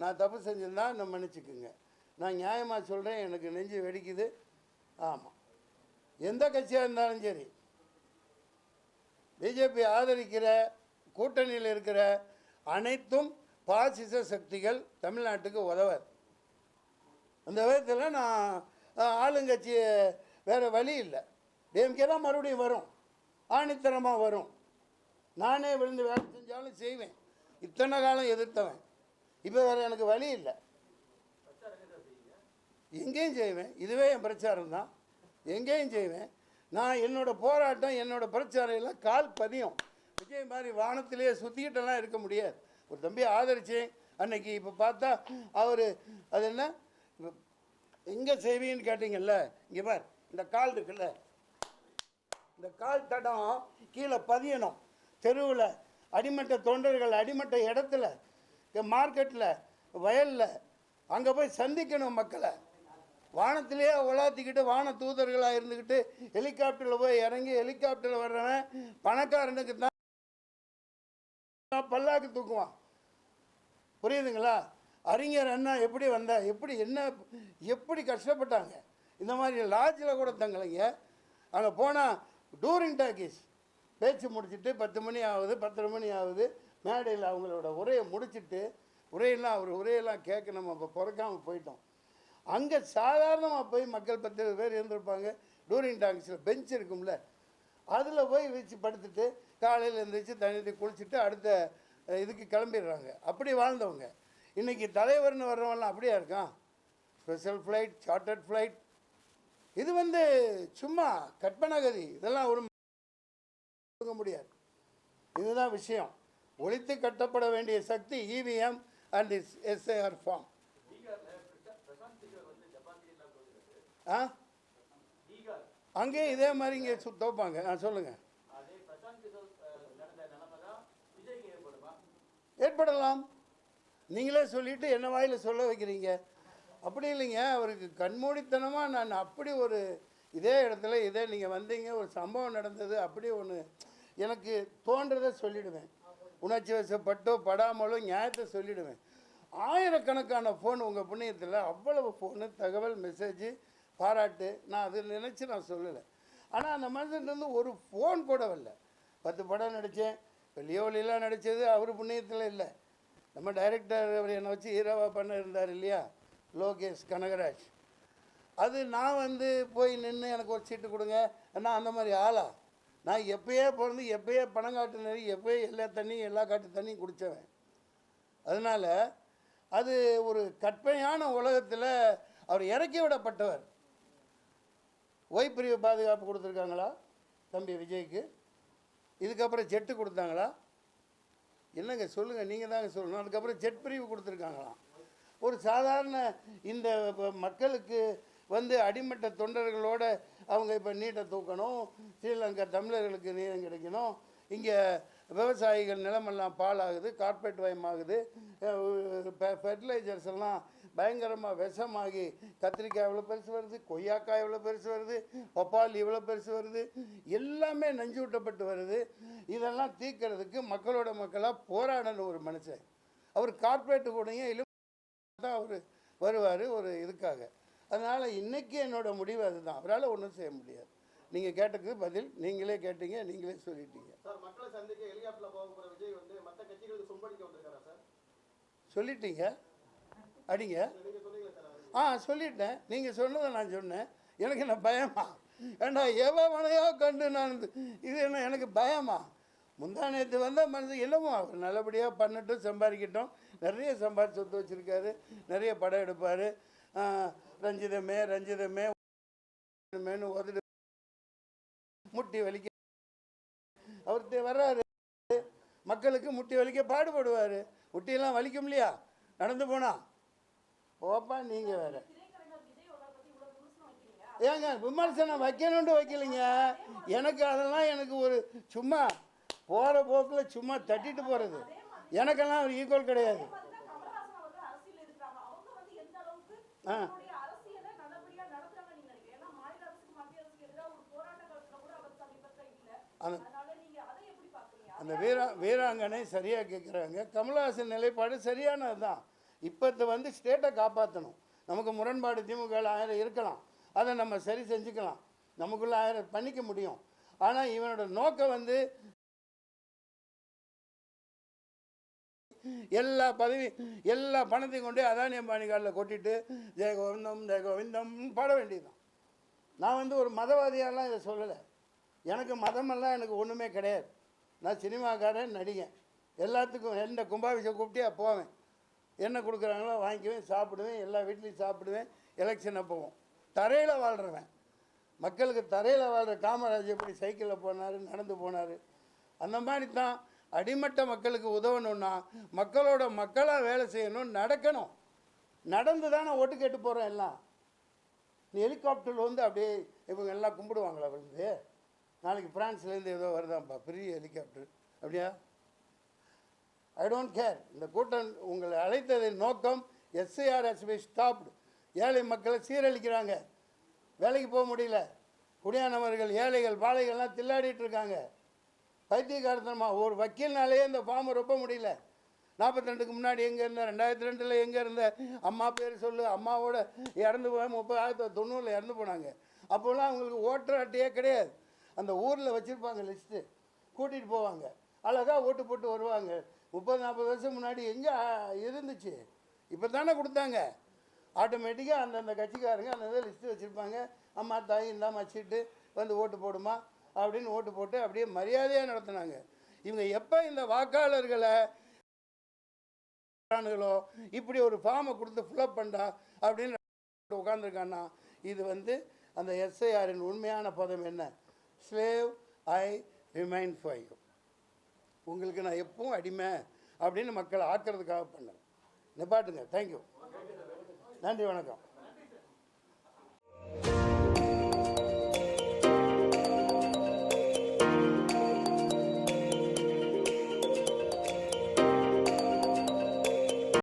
நான் தப்பு செஞ்சிருந்தா நான் மன்னிச்சுக்குங்க. நான் நியாயமாக சொல்கிறேன், எனக்கு நெஞ்சு வெடிக்குது. ஆமாம், எந்த கட்சியாக இருந்தாலும் சரி, பிஜேபி ஆதரிக்கிற கூட்டணியில் இருக்கிற அனைத்தும் பாசிச சக்திகள் தமிழ்நாட்டுக்கு உதவாது. அந்த விதத்தில் நான் ஆளுங்கட்சி வேறு வழி இல்லை. டிஎம்கே தான் மறுபடியும் வரும், ஆணித்தரமாக வரும். நானே விழுந்து வேலை செஞ்சாலும் செய்வேன். இத்தனை காலம் எதிர்த்தவன், இப்போ வேறு எனக்கு வழி இல்லை. எங்கேயும் செய்வேன். இதுவே என் பிரச்சாரம் தான். எங்கேயும் செய்வேன். நான் என்னோடய போராட்டம், என்னோடய பிரச்சாரம் எல்லாம் கால் பதியும். விஜய் மாதிரி வானத்திலேயே சுற்றிக்கிட்டெல்லாம் இருக்க முடியாது. ஒரு தம்பி ஆதரிச்சேன் அன்னைக்கு. இப்போ பார்த்தா அவர் அது என்ன எங்கே செய்வீன்னு கேட்டிங்கல்ல, இங்கே பார், இந்த கால் இருக்குல்ல, இந்த கால் தடம் கீழே பதியணும். தெருவில் அடிமட்ட தொண்டர்கள், அடிமட்ட இடத்துல, மார்க்கெட்டில், வயலில், அங்கே போய் சந்திக்கணும் மக்களை. வானத்திலேயே உலாத்திக்கிட்டு வான தூதர்களாக இருந்துக்கிட்டு ஹெலிகாப்டரில் போய் இறங்கி ஹெலிகாப்டரில் வர்றவன் பணக்காரனுக்கு தான் பல்லாக்கு தூக்குவான். புரியுதுங்களா? அறிஞர் அண்ணா எப்படி வந்தா, எப்படி என்ன, எப்படி கஷ்டப்பட்டாங்க. இந்த மாதிரி லாட்ஜில் கூட தங்கலைங்க. அங்கே போனால் டூரிங் டாக்கீஸ் பேச்சு முடிச்சுட்டு 10 மணி ஆகுது, 10:30 மணி ஆகுது. மேடையில் அவங்களோட உரையை முடிச்சுட்டு, அவர் உரையெல்லாம் கேட்க நம்ம இப்போ பிறக்காமல் போயிட்டோம். அங்கே சாதாரணமாக போய் மக்கள் 10 பேர் இருந்திருப்பாங்க. டூரிங் டாக்கீஸில் பெஞ்ச் இருக்கும்ல, அதில் போய் வச்சு படுத்துட்டு காலையில் எழுந்திரிச்சு தண்ணி குளிச்சுட்டு அடுத்த இதுக்கு கிளம்பிடுறாங்க. அப்படி வாழ்ந்தவங்க. இன்றைக்கி தலைவர்னு வர்றவங்களாம் அப்படியா இருக்கான்? Special flight, chartered flight. இது சும்மா கற்பனகதி. இதெல்லாம் ஒரு முடியாது. இதுதான் விஷயம். ஒழித்து கட்டப்பட வேண்டிய சக்தி இவிஎம் அண்ட் எஸ்ஏஆர் ஃபார்ம். அங்கேயும் இதே மாதிரி இங்கே தோப்பாங்க. சொல்லுங்கள். ஏற்படலாம். நீங்களே சொல்லிவிட்டு என்ன வாயில் சொல்ல வைக்கிறீங்க? அப்படி இல்லைங்க. அவருக்கு கண்மூடித்தனமாக நான் அப்படி ஒரு இதே இடத்துல இதே நீங்கள் வந்தீங்க, ஒரு சம்பவம் நடந்தது, அப்படி ஒன்று எனக்கு தோன்றதை சொல்லிவிடுவேன். உணர்ச்சி வசப்பட்டோ படாமலோ நியாயத்தை சொல்லிவிடுவேன். ஆயிரக்கணக்கான ஃபோன் உங்கள் புண்ணியத்தில், அவ்வளவு ஃபோனு, தகவல், மெசேஜு, பாராட்டு. நான் அதை நினச்சி நான் சொல்லலை. ஆனால் அந்த மனுஷன்லேருந்து ஒரு ஃபோன் கூட வரல. 10 படம் நடித்தேன். இப்போ லியோலிலாம் நடித்தது அவர் புண்ணியத்தில் இல்லை. நம்ம டைரக்டர் அவர் என்னை வச்சு ஹீரோவாக பண்ண இருந்தார் இல்லையா, லோகேஷ் கனகராஜ். அது நான் போய் நின்று எனக்கு ஒரு சீட்டு கொடுங்க, நான் அந்த மாதிரி ஆளா? நான் எப்பயே பிறந்து எப்பயே பணங்காட்டு நெறி, எப்பயே எல்லா காட்டு தண்ணியும் குடித்தவன். அதனால் அது ஒரு கற்பனையான உலகத்தில் அவர் இறக்கி விடப்பட்டவர். ஒய் பிரிவு பாதுகாப்பு கொடுத்துருக்காங்களா தம்பி விஜய்க்கு? இதுக்கப்புறம் ஜெட்டு கொடுத்தாங்களா? என்னங்க சொல்லுங்கள், நீங்கள் தாங்க சொல்லணும். அதுக்கப்புறம் ஜெட் பிரிவு கொடுத்துருக்காங்களாம். ஒரு சாதாரண இந்த மக்களுக்கு அடிமட்ட தொண்டர்களோட அவங்க இப்போ நீட்டை தூக்கணும், ஸ்ரீலங்கா தமிழர்களுக்கு நீளம் கிடைக்கணும், இங்கே விவசாயிகள் நிலமெல்லாம் பாலாகுது, கார்பரேட் வயமாகுது, ஃபெர்டிலைசர்ஸ் எல்லாம் பயங்கரமாக விஷமாகி கத்திரிக்காய் எவ்வளோ பெருசு வருது, கொய்யாக்காய் எவ்வளோ பெருசு வருது, பப்பாளி இவ்வளோ பெருசு வருது, எல்லாமே நஞ்சு விட்டப்பட்டு வருது. இதெல்லாம் தீர்க்கறதுக்கு மக்களோட மக்களாக போராடணும் ஒரு மனுஷன். அவர் கார்பரேட்டு கூடயும் தான் அவர் வருவார் ஒரு இதுக்காக. அதனால் இன்றைக்கி என்னோடய முடிவு அதுதான். அவரால் ஒன்றும் செய்ய முடியாது. நீங்கள் கேட்டதுக்கு பதில் நீங்களே கேட்டீங்க, நீங்களே சொல்லிட்டீங்க. சொல்லிட்டீங்க, அடிங்க. சொல்லிட்டேன். நீங்கள் சொன்னதை நான் சொன்னேன். எனக்கு என்ன பயமா? ஏண்டா எவனையோ கண்டு நான் இது என்ன எனக்கு பயமா? முந்தா நேற்று மனசு என்னமோ அவர் நல்லபடியாக பண்ணட்டும், சம்பாதிக்கட்டும். நிறைய சம்பாதிச்சு சொத்து வச்சுருக்காரு, நிறைய படம் எடுப்பார். ரஞ்சிதமே மேனு உதடு முட்டி வலிக்க அவர் வர்றாரு. மக்களுக்கு முட்டி வலிக்க பாடுபடுவார். முட்டியெல்லாம் வலிக்கும் இல்லையா நடந்து போனா? ஓப்பா நீங்கள் வேறு ஏங்க விமர்சனம் வைக்கணுன்ட்டு வைக்கலைங்க. எனக்கு அதெல்லாம் எனக்கு ஒரு சும்மா போகிற போக்கில் சும்மா தட்டிட்டு போகிறது. எனக்கெல்லாம் ஒரு ஈக்குவல் கிடையாது. அந்த வீராங்கனை சரியாக கேட்குறாங்க. கமல்ஹாசன் நிலைப்பாடு சரியானது தான். இப்போ வந்து ஸ்டேட்டை காப்பாற்றணும். நமக்கு முரண்பாடு திமுக 1000 இருக்கலாம், அதை நம்ம சரி செஞ்சுக்கலாம், நமக்குள்ள 1000 பண்ணிக்க முடியும். ஆனால் இவனோட நோக்கம் வந்து எல்லா பதவி எல்லா பணத்தையும் கொண்டு அதானி அம்பானி காலில் கொட்டிட்டு ஜெயகோவிந்தம் ஜெயகோவிந்தம் பாட வேண்டியதுதான். நான் வந்து ஒரு மதவாதியாலாம் இதை சொல்லலை. எனக்கு மதமெல்லாம் எனக்கு ஒன்றுமே கிடையாது. நான் சினிமாக்காரன், நடிகன். எல்லாத்துக்கும் எந்த கும்பாபிஷேகம் கூப்பிட்டே போவேன். என்ன கொடுக்குறாங்களோ வாங்கிக்குவேன், சாப்பிடுவேன், எல்லா வீட்லேயும் சாப்பிடுவேன். எலெக்ஷனை போவோம். தரையில் வாழ்கிறவன், மக்களுக்கு தரையில் வாழ்கிற காமராஜ் எப்படி சைக்கிளில் போனார், நடந்து போனார், அந்த மாதிரி தான் அடிமட்ட மக்களுக்கு உதவணும்னா மக்களோட மக்களாக வேலை செய்யணும், நடக்கணும். நடந்து தானே ஓட்டு கேட்டு போகிறோம். எல்லாம் ஹெலிகாப்டரில் வந்து அப்படியே இவங்க எல்லாம் கும்பிடுவாங்களா வந்து? நாளைக்கு ஃப்ரான்ஸ்லேருந்து ஏதோ வருதாம்ப்பா பெரிய ஹெலிகாப்டர், அப்படியா? I don't care. இந்த கூட்டம் உங்களை அழைத்ததின் நோக்கம் எஸ்ஐஆர் ஹஸ் பீன் ஸ்டாப்டு. ஏழை மக்களை சீரழிக்கிறாங்க, வேலைக்கு போக முடியல, குடியானவர்கள், ஏழைகள், பாலைகள்லாம் தில்லாடிட்டு இருக்காங்க. பைத்தியக்காரத்தனமாக ஒரு வக்கீல்னாலே இந்த ஃபார்மை ரொம்ப முடியல. 42க்கு முன்னாடி எங்கே இருந்த, 2002 எங்கே இருந்த, அம்மா பேர் சொல்லு, அம்மாவோட இறந்து போய் 1990 இறந்து போனாங்க. அப்போல்லாம் அவங்களுக்கு ஓட்டர் அட்டையே கிடையாது. அந்த ஊரில் வச்சுருப்பாங்க லிஸ்ட்டு, கூட்டிகிட்டு போவாங்க, அழகாக ஓட்டு போட்டு வருவாங்க. 30-40 வருஷம் முன்னாடி எங்கே இருந்துச்சு? இப்போ தானே கொடுத்தாங்க. ஆட்டோமேட்டிக்காக அந்தந்த கட்சிக்காரங்க அந்த லிஸ்ட்டு வச்சுருப்பாங்க. அம்மா தாய் இந்தாமல் வச்சுட்டு வந்து ஓட்டு போடுமா அப்படின்னு ஓட்டு போட்டு அப்படியே மரியாதையாக நடத்தினாங்க. இவங்க எப்போ இந்த வாக்காளர்களை இப்படி ஒரு ஃபார்மை கொடுத்து ஃபில்அப் பண்ணா அப்படின்னு உட்காந்துருக்கான்னா, இது வந்து அந்த எஸ்ஐஆரின் உண்மையான பதம் என்ன? Slave I remain for you. உங்களுக்கு நான் எப்பவும் அடிமை அப்படின்னு மக்களை ஆக்கிறதுக்காக பண்ணேன். நிப்பாட்டுங்க. தேங்க்யூ. நன்றி, வணக்கம்.